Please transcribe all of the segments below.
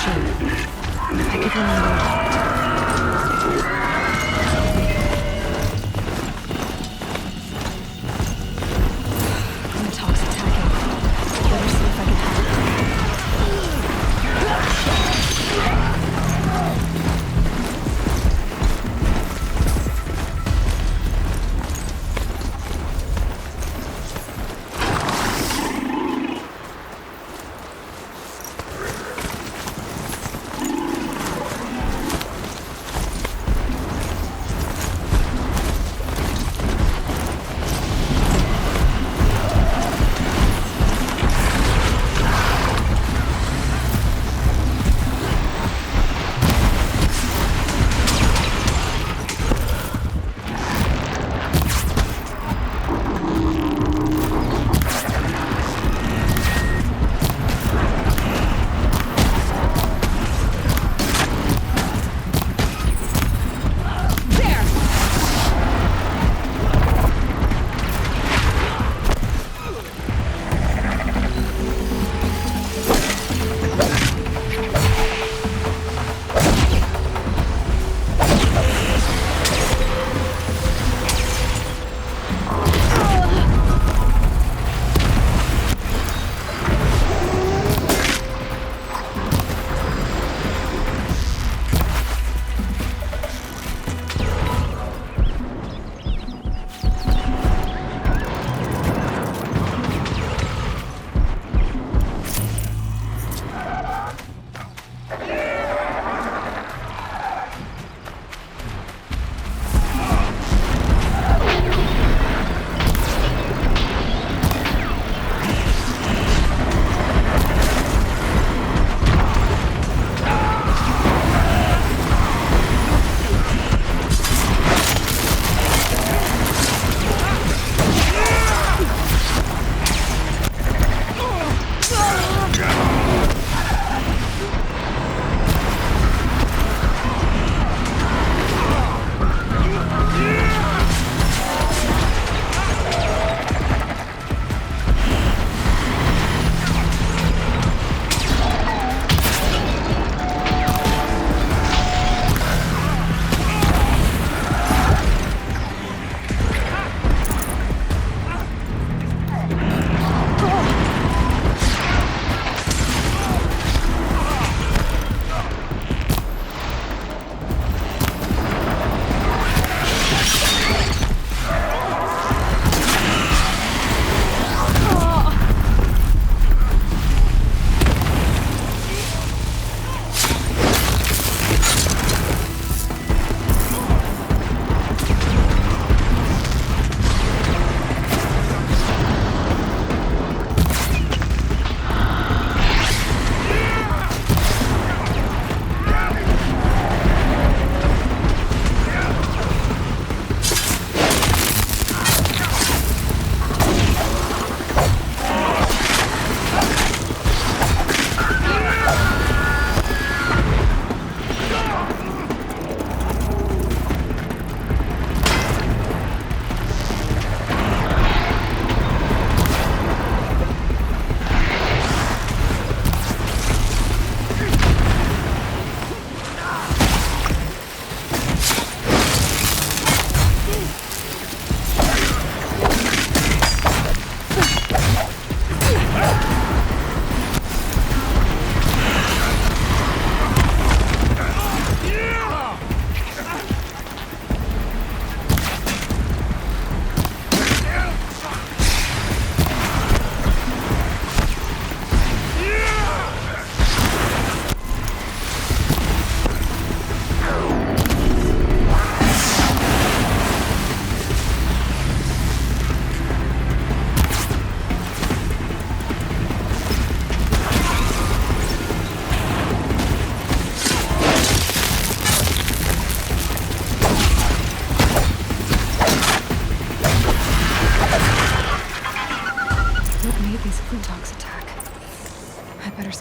machine. I could remember. Tox attacking. Better see if I can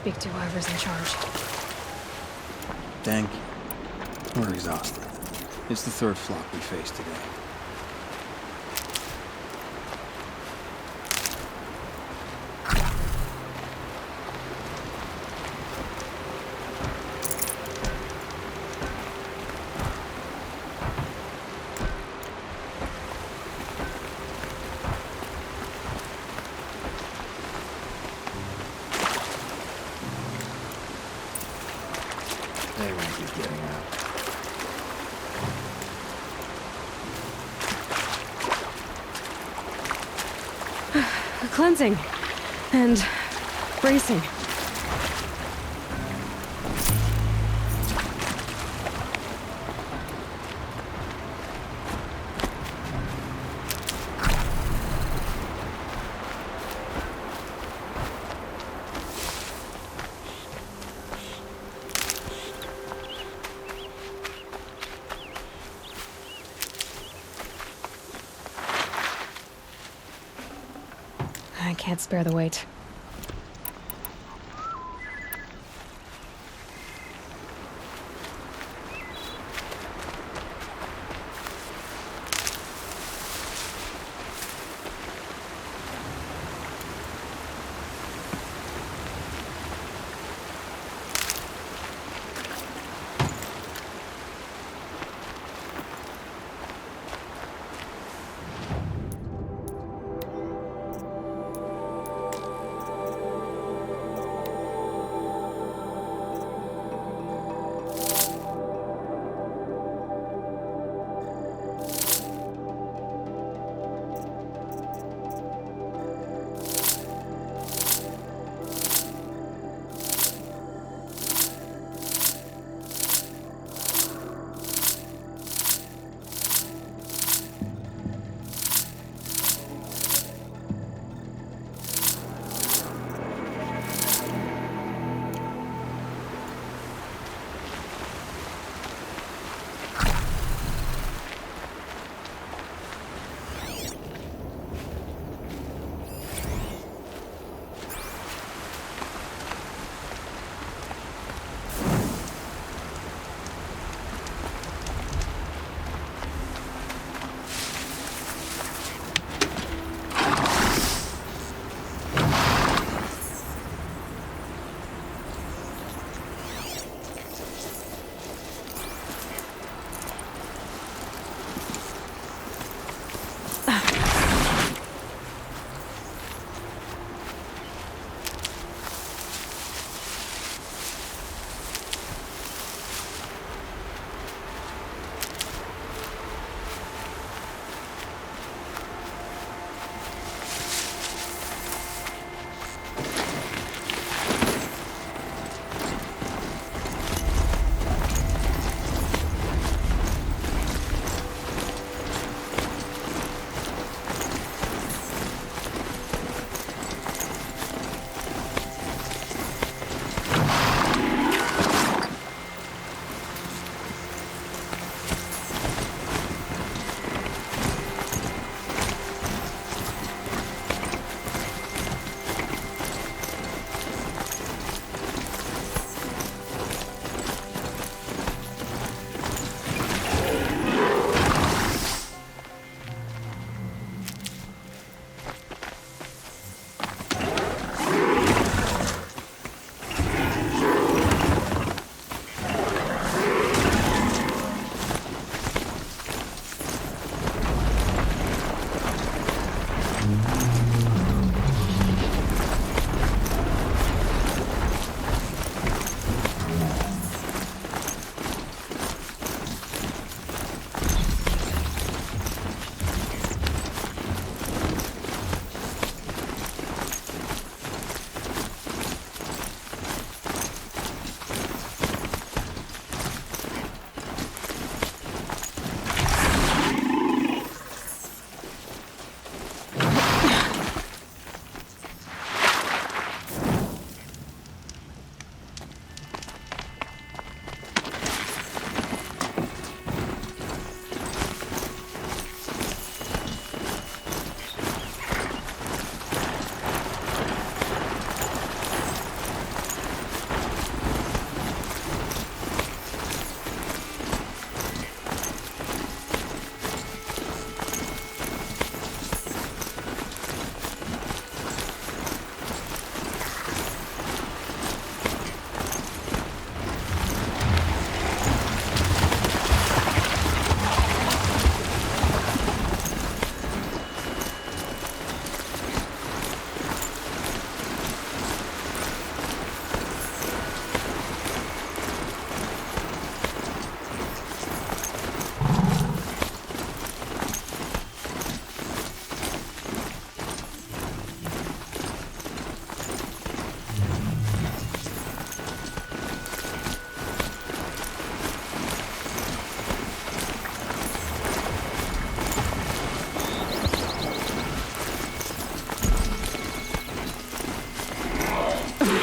speak to whoever's in charge. Thank you. We're exhausted. It's the third flock we faced today. Cleansing. And bracing. I can't spare the weight.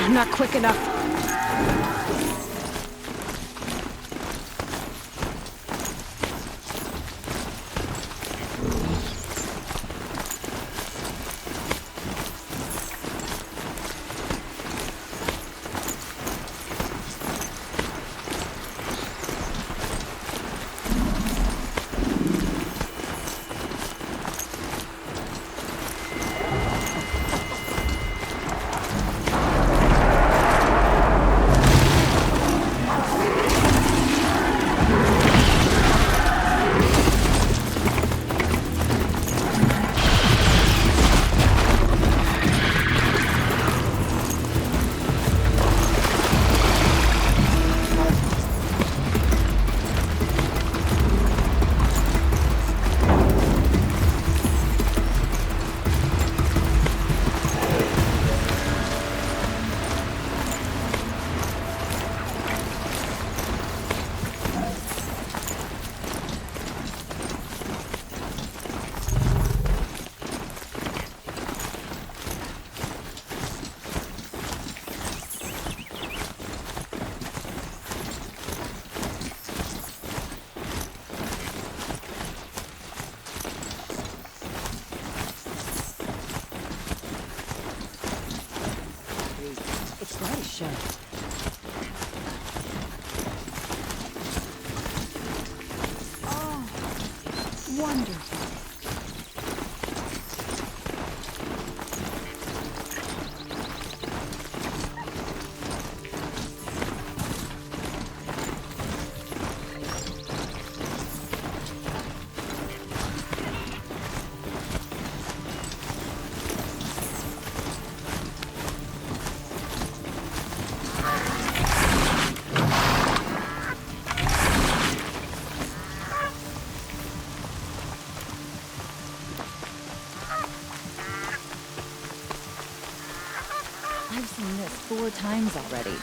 I'm not quick enough. It's not a show. Oh, wonderful. I've seen this 4 times already.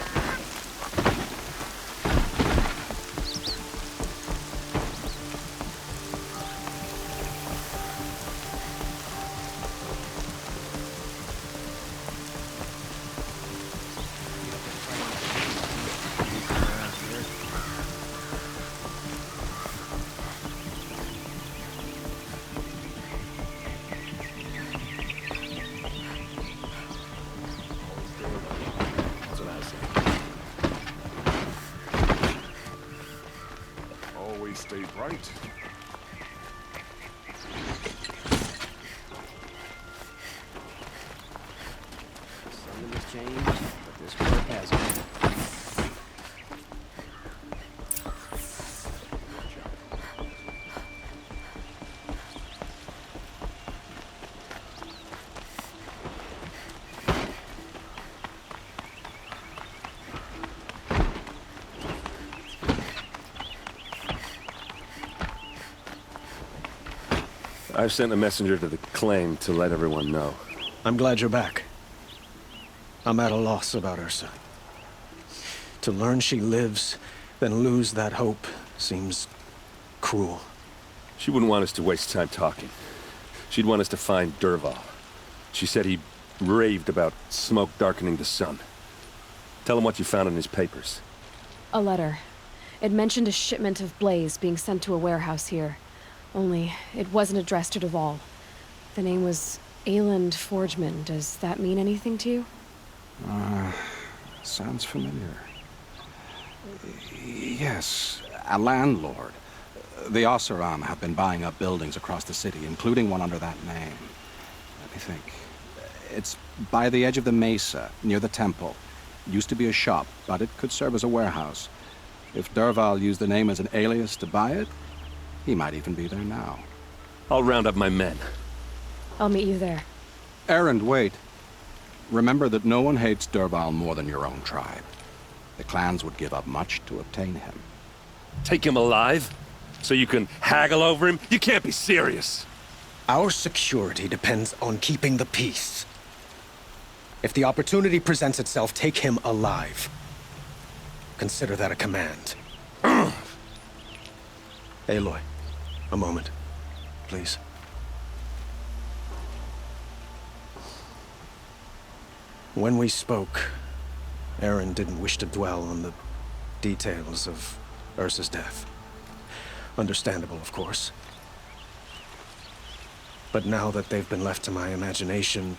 Always stay bright. Something has changed, but this work hasn't. I've sent a messenger to the claim to let everyone know. I'm glad you're back. I'm at a loss about Ursa. To learn she lives, then lose that hope, seems cruel. She wouldn't want us to waste time talking. She'd want us to find Dervahl. She said he raved about smoke darkening the sun. Tell him what you found in his papers. A letter. It mentioned a shipment of blaze being sent to a warehouse here. Only, it wasn't addressed to Dervahl. The name was Ayland Forgeman. Does that mean anything to you? Sounds familiar. Yes, a landlord. The Oseram have been buying up buildings across the city, including one under that name. Let me think. It's by the edge of the mesa, near the temple. Used to be a shop, but it could serve as a warehouse. If Dervahl used the name as an alias to buy it, he might even be there now. I'll round up my men. I'll meet you there. Erend, wait. Remember that no one hates Dervahl more than your own tribe. The clans would give up much to obtain him. Take him alive? So you can haggle over him? You can't be serious! Our security depends on keeping the peace. If the opportunity presents itself, take him alive. Consider that a command. Aloy, a moment, please. When we spoke, Aaron didn't wish to dwell on the details of Ursa's death. Understandable, of course. But now that they've been left to my imagination,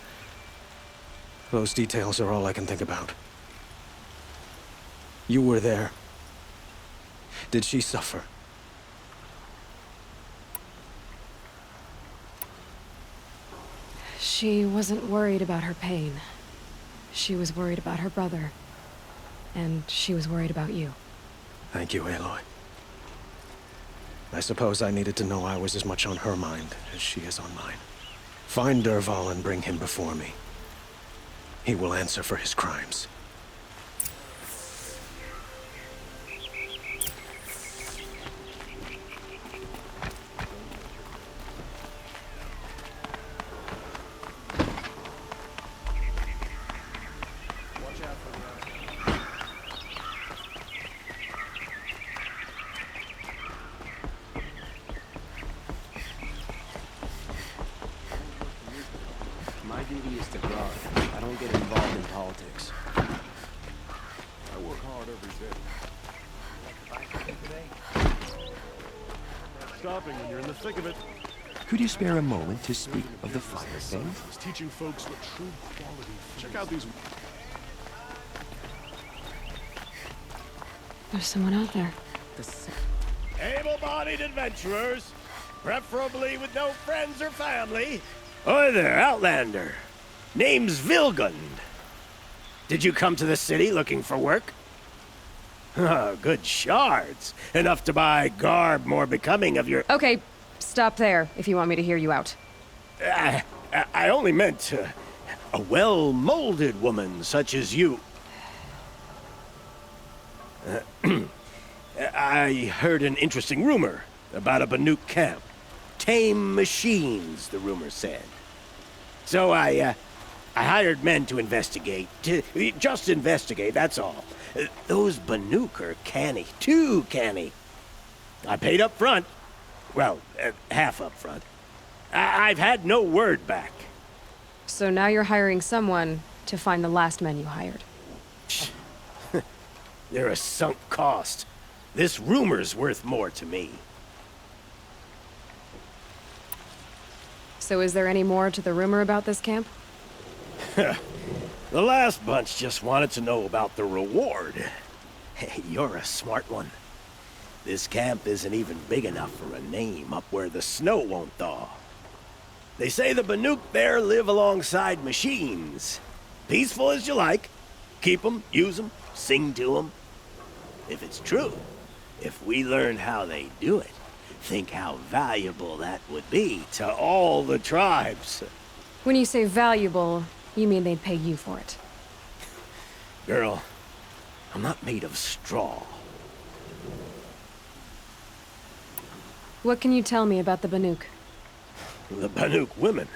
those details are all I can think about. You were there. Did she suffer? She wasn't worried about her pain. She was worried about her brother. And she was worried about you. Thank you, Aloy. I suppose I needed to know I was as much on her mind as she is on mine. Find Dervahl and bring him before me. He will answer for his crimes. My duty is to guard. I don't get involved in politics. I work hard every day. Stopping when you're in the thick of it. Could you spare a moment to speak of the fire thing? He's teaching folks what true quality. Check out these. There's someone out there. Able-bodied adventurers, preferably with no friends or family. Oi there, Outlander. Name's Vilgund. Did you come to the city looking for work? Oh, good shards. Enough to buy garb more becoming of your... Okay, stop there if you want me to hear you out. I only meant a well-molded woman such as you. I heard an interesting rumor about a Banuk camp. Tame machines, the rumor said. So I hired men to investigate. Just investigate, that's all. Those Banuk are canny, too canny. I paid up front. Well, half up front. I've had no word back. So now you're hiring someone to find the last men you hired. They're a sunk cost. This rumor's worth more to me. So is there any more to the rumor about this camp? The last bunch just wanted to know about the reward. Hey, you're a smart one. This camp isn't even big enough for a name up where the snow won't thaw. They say the Banuk there live alongside machines. Peaceful as you like. Keep them, use them, sing to them. If it's true, if we learn how they do it, think how valuable that would be to all the tribes. When you say valuable, you mean they'd pay you for it. Girl, I'm not made of straw. What can you tell me about the Banuk? The Banuk women.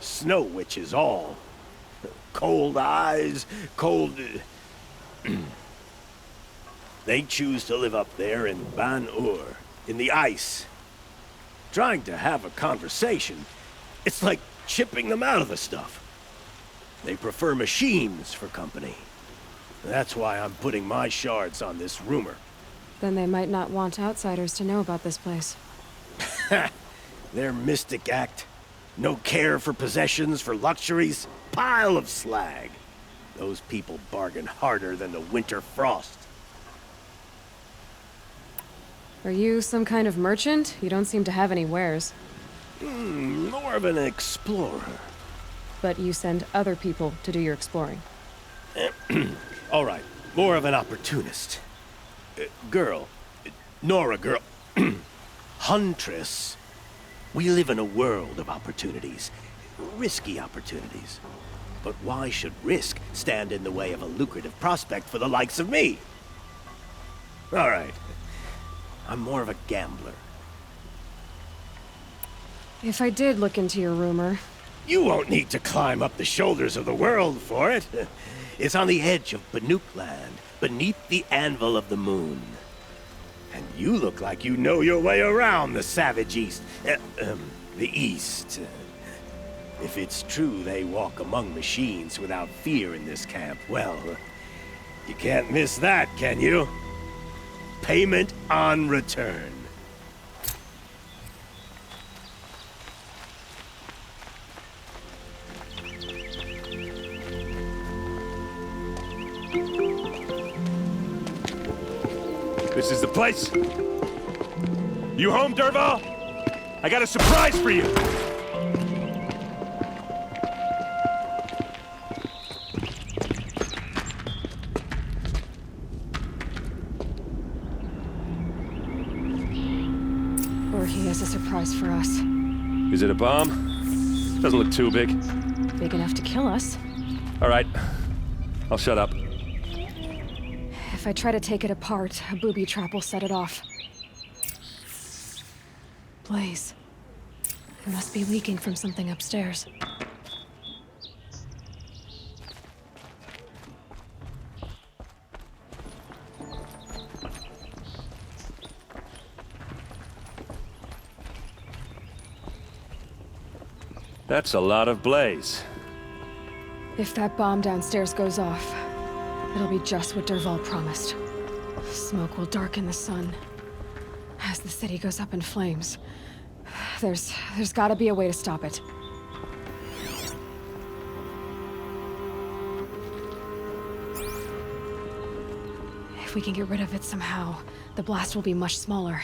Snow witches all. Cold eyes, cold... They choose to live up there in Ban-Ur, in the ice. Trying to have a conversation, it's like chipping them out of the stuff. They prefer machines for company. That's why I'm putting my shards on this rumor. Then they might not want outsiders to know about this place. Their mystic act. No care for possessions, for luxuries. Pile of slag. Those people bargain harder than the winter frost. Are you some kind of merchant? You don't seem to have any wares. More of an explorer. But you send other people to do your exploring. All right, more of an opportunist. Girl. Nora, girl. Huntress. We live in a world of opportunities. Risky opportunities. But why should risk stand in the way of a lucrative prospect for the likes of me? All right. I'm more of a gambler. If I did look into your rumor... You won't need to climb up the shoulders of the world for it. It's on the edge of Banuk land, beneath the anvil of the moon. And you look like you know your way around the savage east. The east. If it's true they walk among machines without fear in this camp, well, You can't miss that, can you? Payment on return. This is the place? You home, dervahl? I got a surprise for you! Or he has a surprise for us. Is it a bomb? Doesn't look too big. Big enough to kill us. All right. I'll shut up. If I try to take it apart, a booby trap will set it off. Blaze. It must be leaking from something upstairs. That's a lot of blaze. If that bomb downstairs goes off, it'll be just what dervahl promised. Smoke will darken the sun. As the city goes up in flames, there's gotta be a way to stop it. If we can get rid of it somehow, the blast will be much smaller.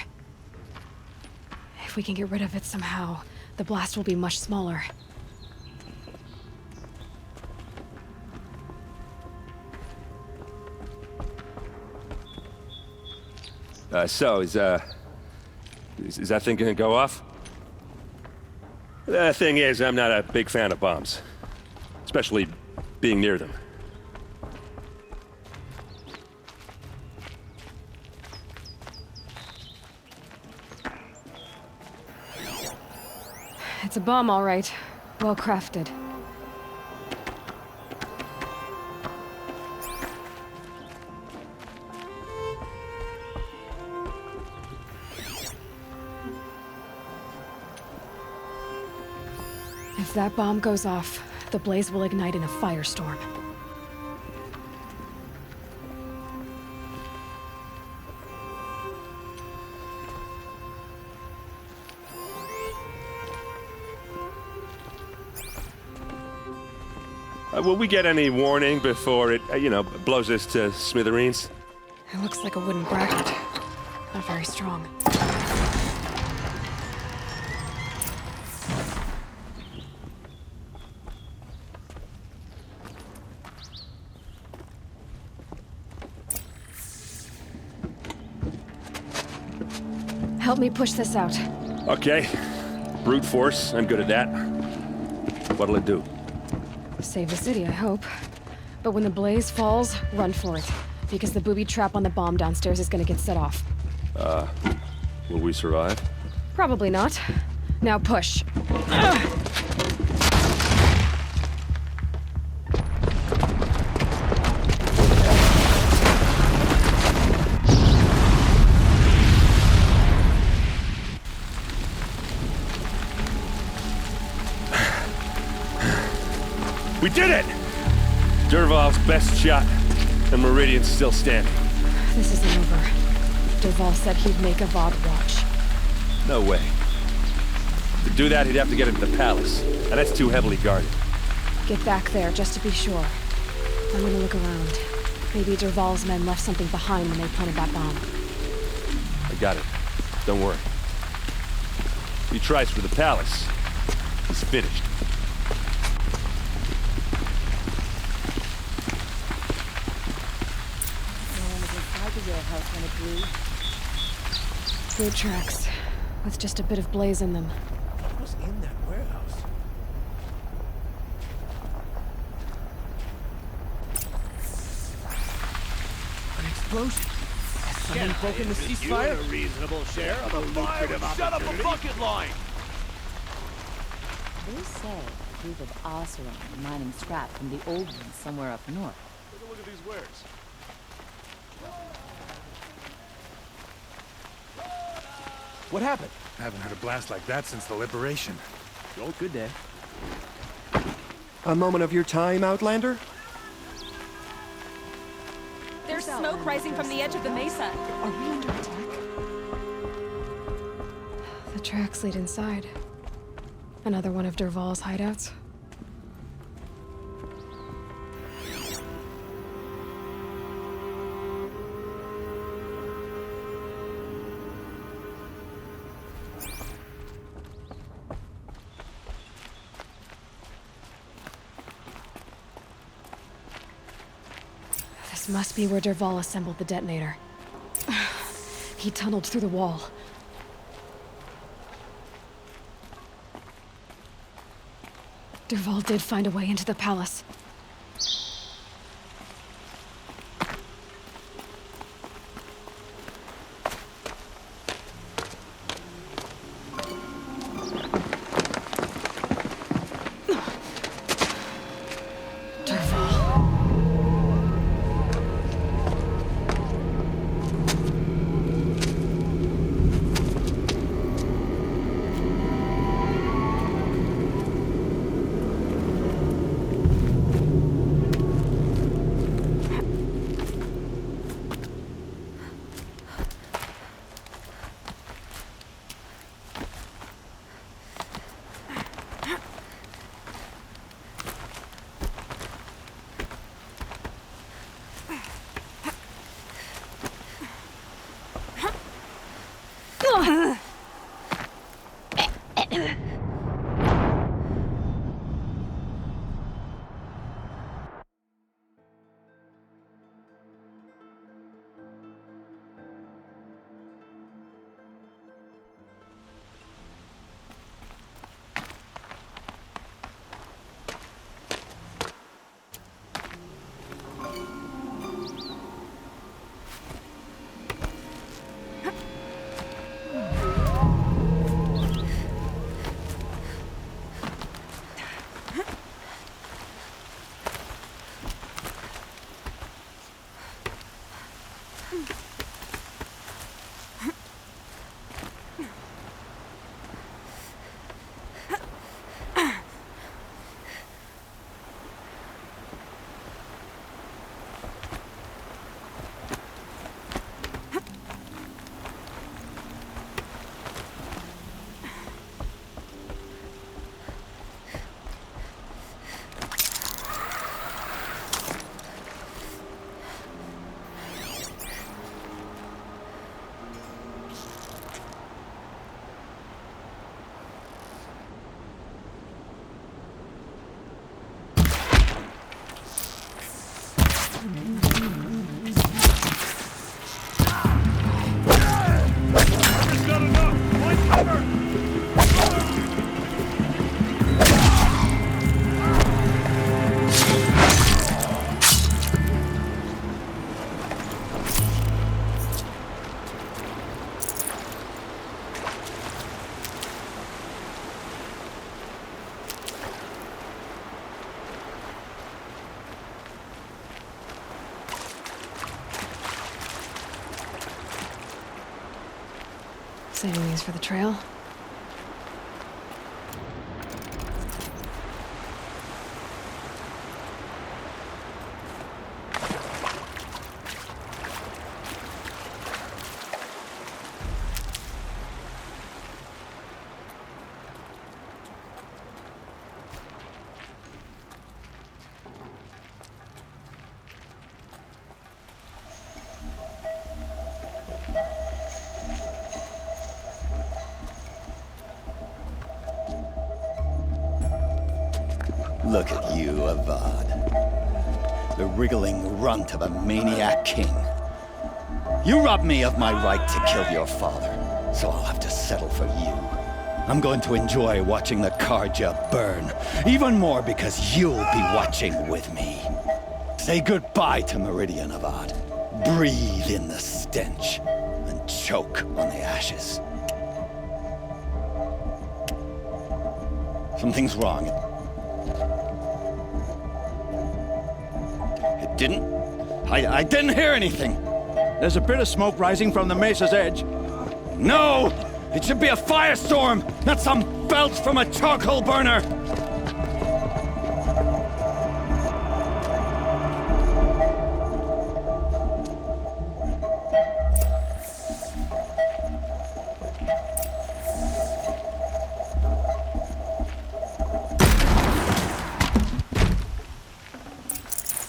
If we can get rid of it somehow, the blast will be much smaller. So, is that thing gonna go off? The thing is, I'm not a big fan of bombs. Especially being near them. It's a bomb, all right. Well crafted. If that bomb goes off, the blaze will ignite in a firestorm. Will we get any warning before it, blows us to smithereens? It looks like a wooden bracket. Not very strong. Help me push this out. Okay. Brute force, I'm good at that. What'll it do? Save the city, I hope. But when the blaze falls, run for it. Because the booby trap on the bomb downstairs is gonna get set off. Will we survive? Probably not. Now push. We did it! Dervahl's best shot, and Meridian's still standing. This isn't over. dervahl said he'd make Avad watch. No way. To do that, he'd have to get into the palace, and that's too heavily guarded. Get back there, just to be sure. I'm gonna look around. Maybe dervahl's men left something behind when they planted that bomb. I got it. Don't worry. If he tries for the palace, he's finished. Food tracks, with just a bit of blaze in them. What was in that warehouse? An explosion. Has someone broken the ceasefire? A reasonable share of a lucrative Shut up a opportunity. bucket line! They say a group of Oseram are mining scrap from the old ones somewhere up north. Take a look at these wares. What happened? I haven't heard a blast like that since the liberation. Joel, good day. A moment of your time, Outlander? smoke rising from the edge of the mesa. Are we under attack? The tracks lead inside. Another one of Dervahl's hideouts. This must be where Dervahl assembled the detonator. He tunneled through the wall. Dervahl did find a way into the palace. Saving these for the trail. Look at you, Avad. The wriggling runt of a maniac king. You robbed me of my right to kill your father, so I'll have to settle for you. I'm going to enjoy watching the Karja burn, even more because you'll be watching with me. Say goodbye to Meridian, Avad. Breathe in the stench, and choke on the ashes. Something's wrong. I didn't hear anything. There's a bit of smoke rising from the mesa's edge. No! It should be a firestorm, not some belch from a charcoal burner!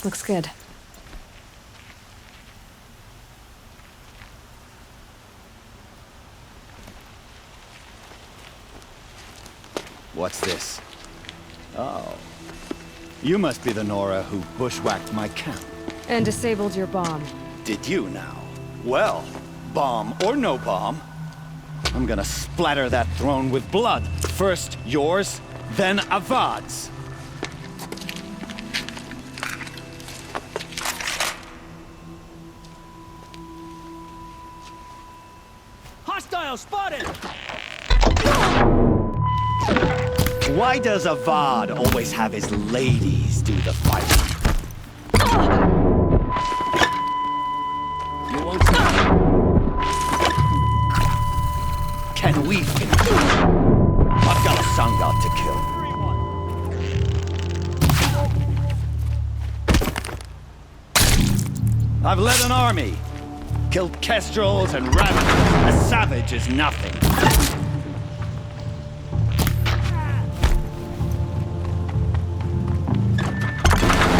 Looks good. What's this? Oh. You must be the Nora who bushwhacked my camp. And disabled your bomb. Did you now? Well, bomb or no bomb, I'm gonna splatter that throne with blood. First yours, then Avad's. Hostile spotted! Why does Avad always have his ladies do the fighting? You won't stop. Can we finish? I've got a sun god to kill. I've led an army. Killed kestrels and rabbits. A savage is nothing.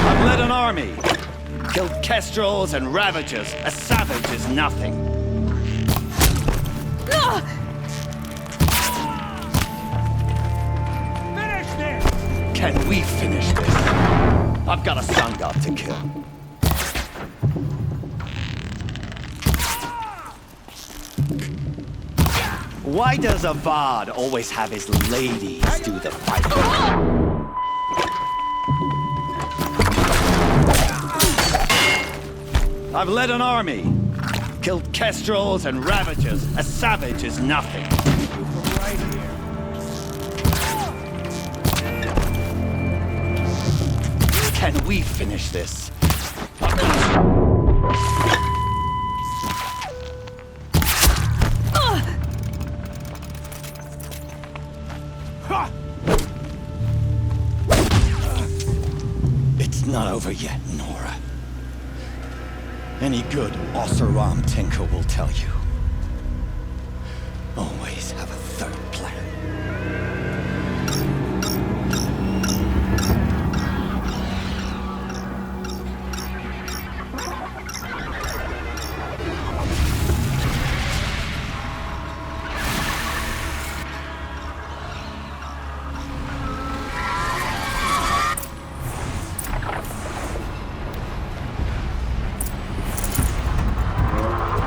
I've led an army. Killed kestrels and ravagers. A savage is nothing. Finish this! Can we finish this? I've got a sun god to kill. Why does Avad always have his ladies do the fighting? I've led an army. Killed kestrels and ravagers. A savage is nothing. Right here. Can we finish this? It's not over yet, Nora. Any good Oseram tinker will tell you. Always have a third plan.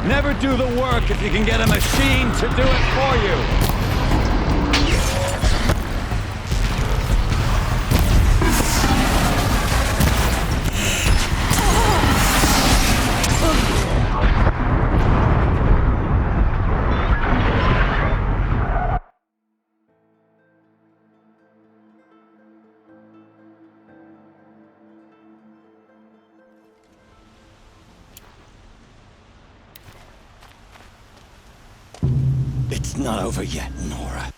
Never do the work if you can get a machine to do it for you. It's not over yet, Nora.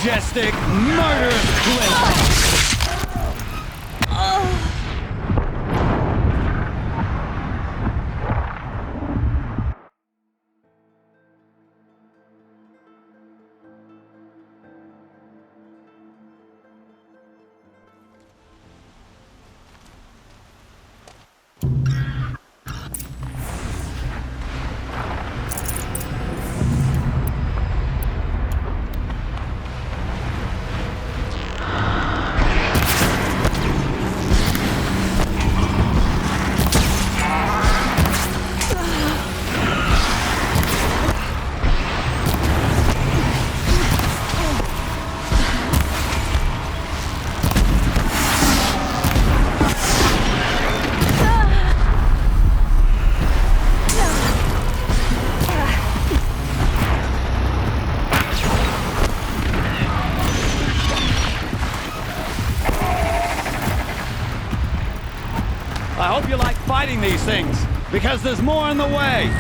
majestic, murderous glint! I hope you like fighting these things, because there's more in the way!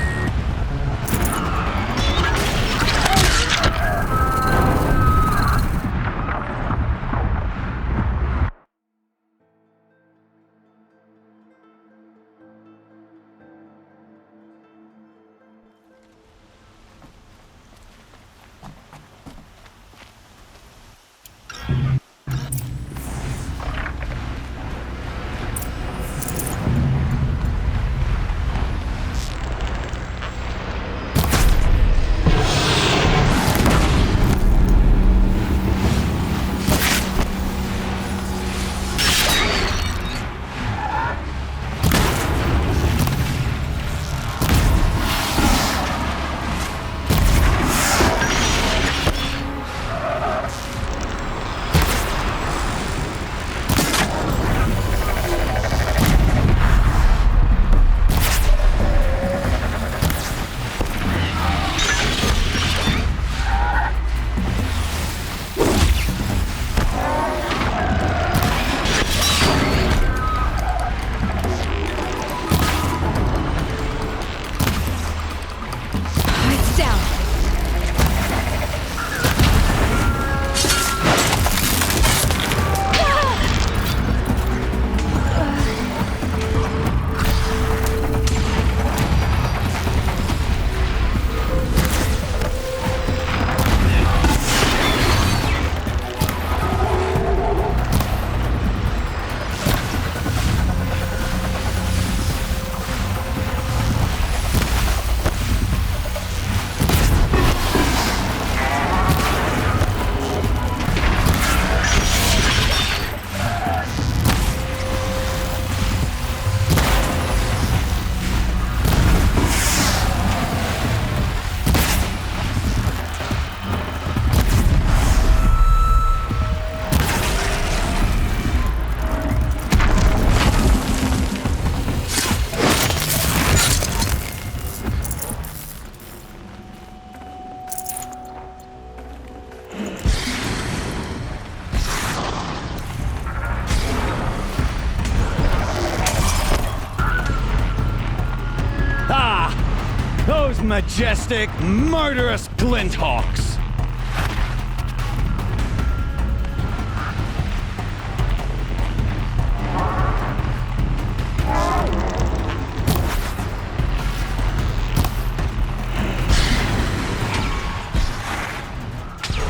Those majestic, murderous glinthawks!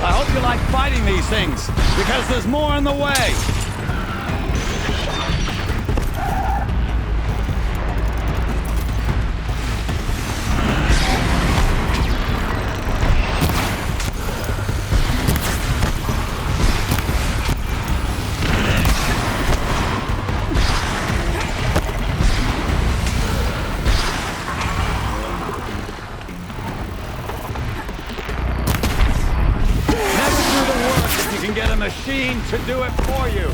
I hope you like fighting these things, because there's more in the way! Get a machine to do it for you.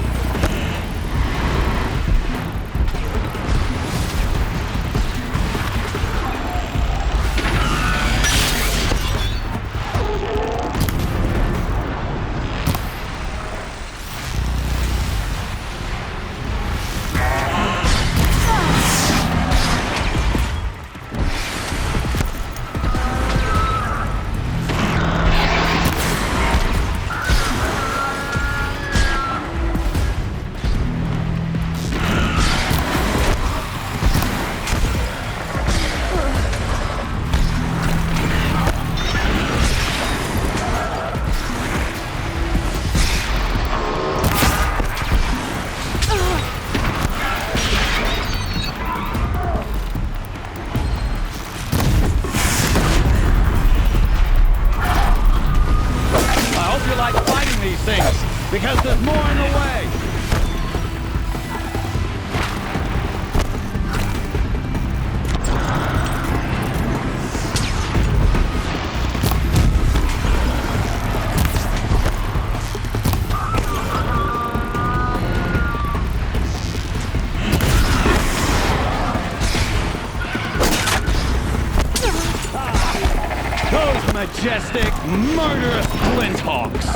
majestic, murderous flinthawks!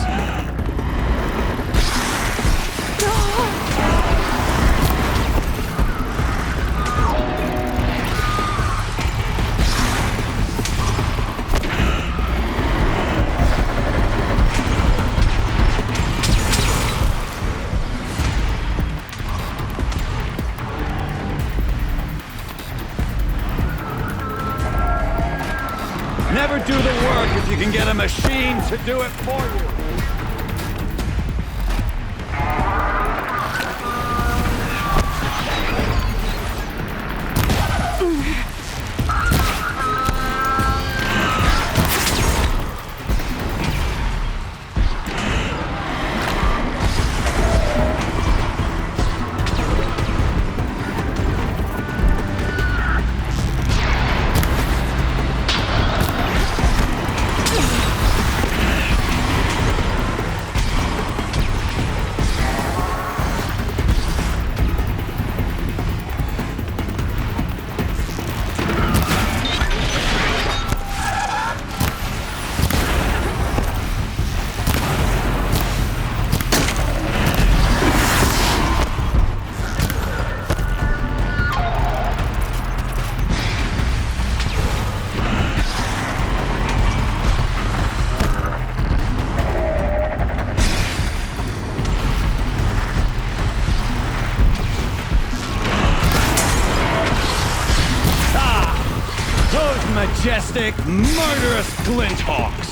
Never do the work if you can get a machine to do it for you. Majestic, murderous flinthawks!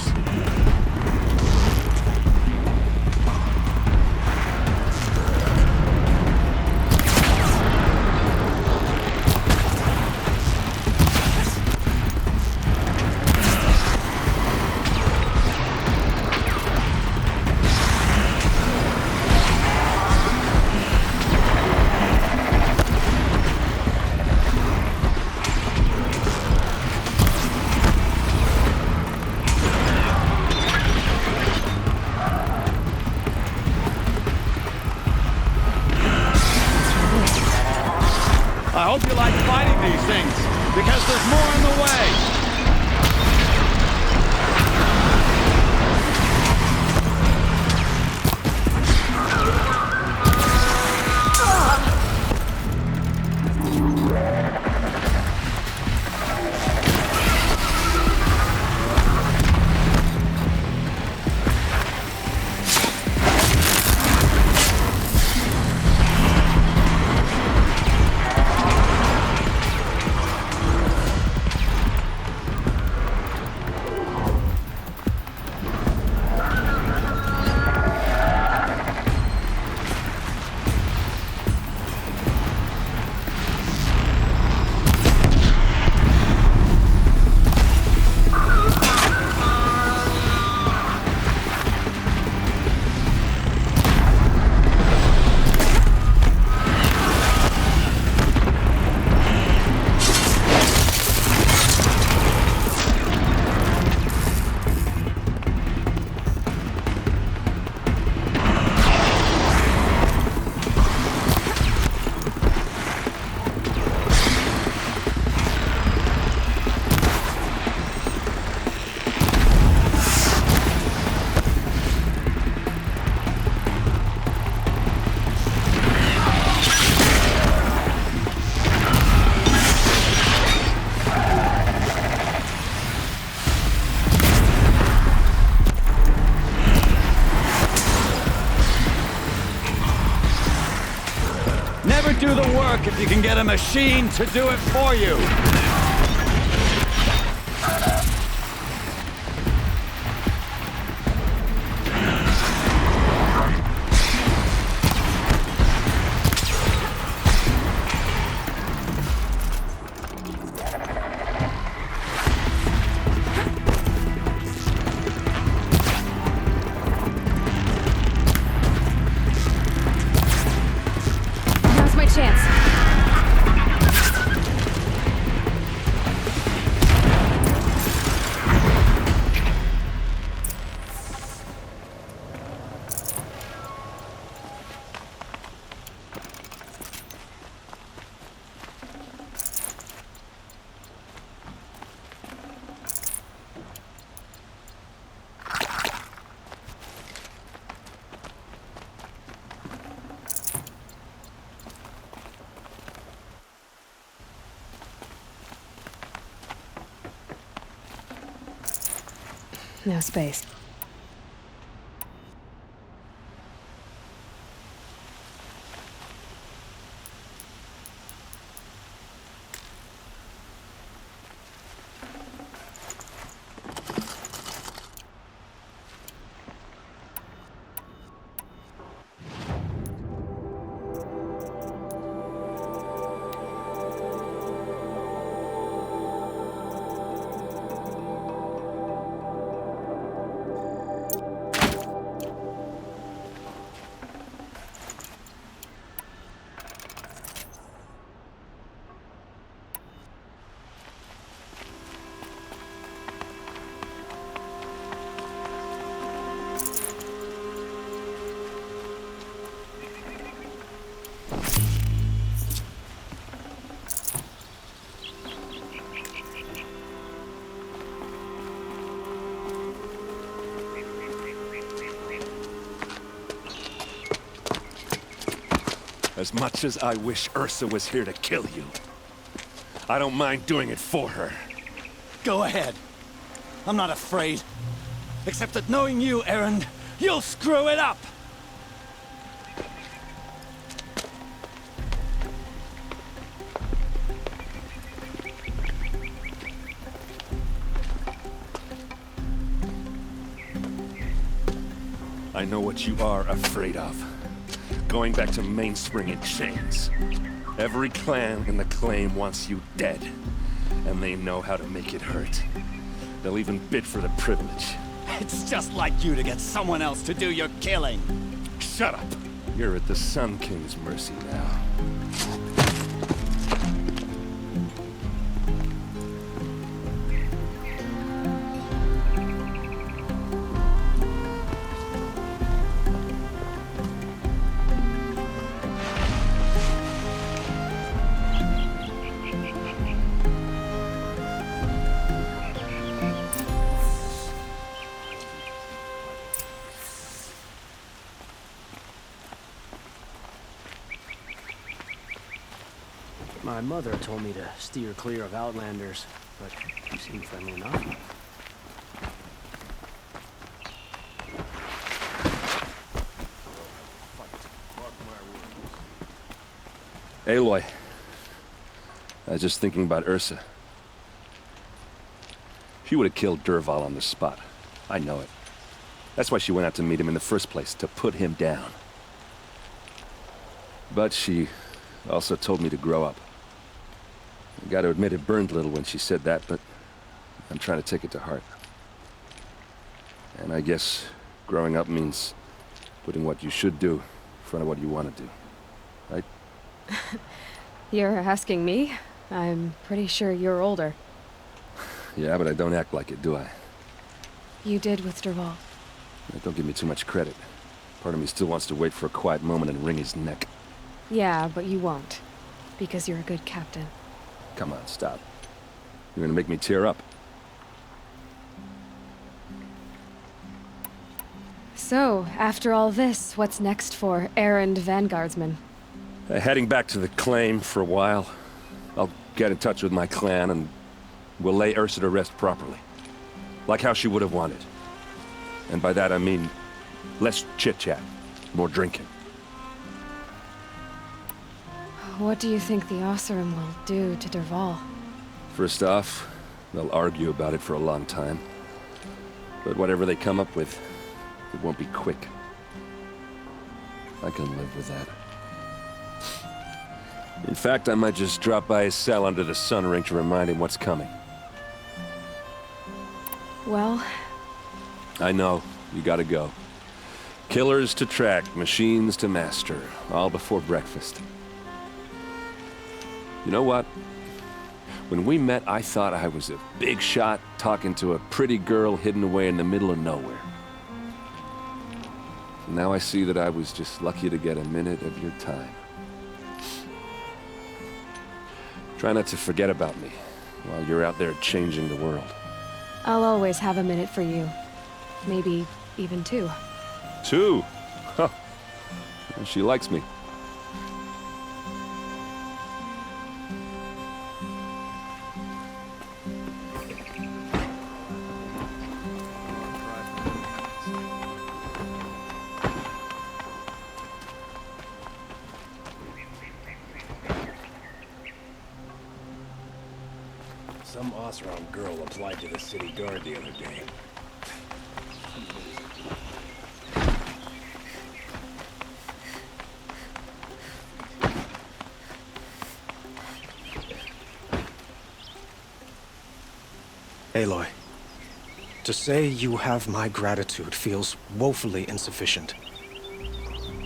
I hope you like fighting these things, because there's more in the way! Never do the work if you can get a machine to do it for you! Chance. No space. As much as I wish Ursa was here to kill you, I don't mind doing it for her. Go ahead. I'm not afraid. Except that knowing you, Erend, you'll screw it up! I know what you are afraid of. Going back to Mainspring in chains. Every clan in the claim wants you dead. And they know how to make it hurt. They'll even bid for the privilege. It's just like you to get someone else to do your killing. Shut up! You're at the Sun King's mercy now. My mother told me to steer clear of Outlanders, but you seem friendly enough. Aloy, I was just thinking about Ursa. She would have killed Dervahl on the spot. I know it. That's why she went out to meet him in the first place, to put him down. But she also told me to grow up. I gotta admit it burned a little when she said that, but I'm trying to take it to heart. And I guess growing up means putting what you should do in front of what you want to do. Right? You're asking me? I'm pretty sure you're older. Yeah, but I don't act like it, do I? You did with dervahl. Don't give me too much credit. Part of me still wants to wait for a quiet moment and wring his neck. Yeah, but you won't. Because you're a good captain. Come on, stop. You're gonna make me tear up. So, after all this, what's next for Erend Vanguardsman? Heading back to the claim for a while. I'll get in touch with my clan and we'll lay Ursa to rest properly. Like how she would have wanted. And by that I mean less chit-chat, more drinking. What do you think the Oseram will do to dervahl? First off, they'll argue about it for a long time. But whatever they come up with, it won't be quick. I can live with that. In fact, I might just drop by his cell under the sun ring to remind him what's coming. Well... I know, you gotta go. Killers to track, machines to master, all before breakfast. You know what? When we met, I thought I was a big shot talking to a pretty girl hidden away in the middle of nowhere. Now I see that I was just lucky to get a minute of your time. Try not to forget about me while you're out there changing the world. I'll always have a minute for you. Maybe even two. Two? Huh. She likes me. Some Oseram girl applied to the city guard the other day. Aloy, to say you have my gratitude feels woefully insufficient.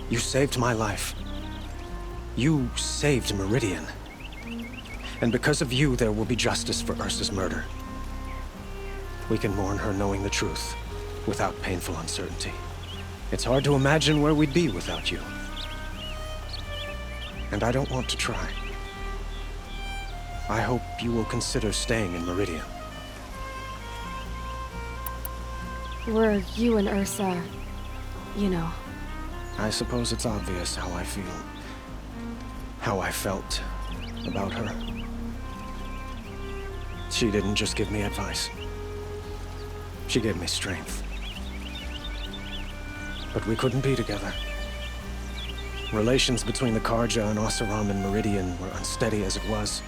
You saved my life. You saved Meridian. And because of you, there will be justice for Ursa's murder. We can mourn her knowing the truth, without painful uncertainty. It's hard to imagine where we'd be without you. And I don't want to try. I hope you will consider staying in Meridian. Were you and Ursa, you know? I suppose it's obvious how I feel. How I felt about her. She didn't just give me advice. She gave me strength. But we couldn't be together. Relations between the Karja and Oseram and Meridian were unsteady as it was.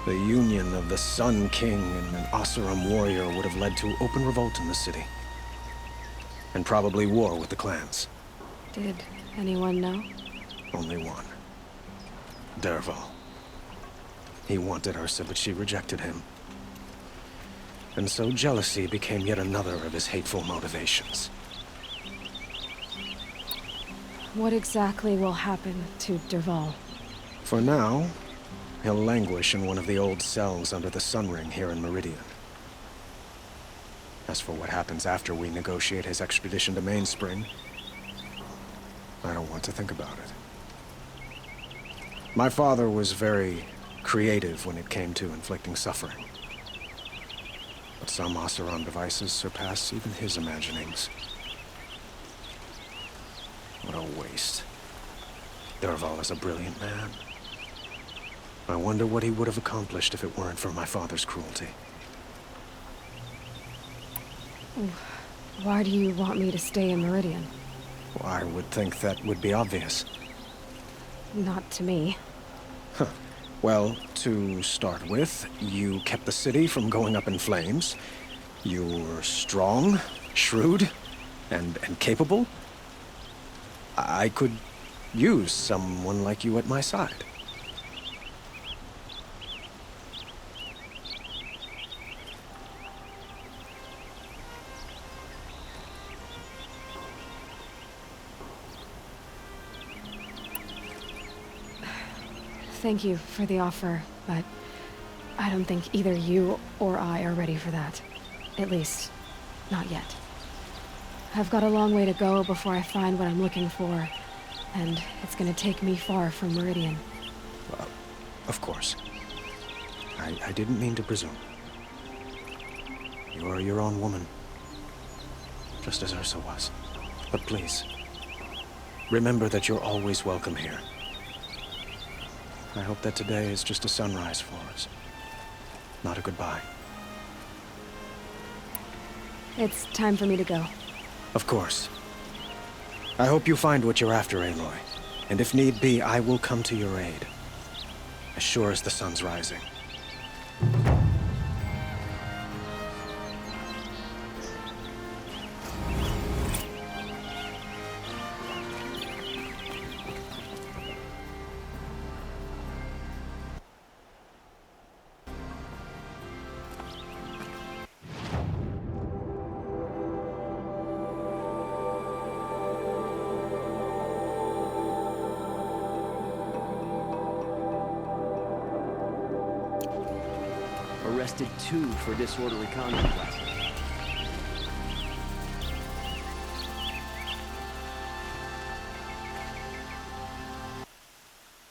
The union of the Sun King and an Oseram warrior would have led to open revolt in the city. And probably war with the clans. Did anyone know? Only one. Dervahl. He wanted Ursa, but she rejected him. And so jealousy became yet another of his hateful motivations. What exactly will happen to dervahl? For now, he'll languish in one of the old cells under the Sun Ring here in Meridian. As for what happens after we negotiate his extradition to Mainspring, I don't want to think about it. My father was very creative when it came to inflicting suffering. But some Oseram devices surpass even his imaginings. What a waste. Dervahl is a brilliant man. I wonder what he would have accomplished if it weren't for my father's cruelty. Why do you want me to stay in Meridian? Well, I would think that would be obvious. Not to me. Huh. Well, to start with, you kept the city from going up in flames. You were strong, shrewd, and capable. I could use someone like you at my side. Thank you for the offer, but I don't think either you or I are ready for that. At least, not yet. I've got a long way to go before I find what I'm looking for, and it's gonna take me far from Meridian. Well, of course. I didn't mean to presume. You're your own woman, just as Ursa was. But please, remember that you're always welcome here. I hope that today is just a sunrise for us, not a goodbye. It's time for me to go. Of course. I hope you find what you're after, Aloy. And if need be, I will come to your aid. As sure as the sun's rising. Arrested 2 for disorderly conduct last night.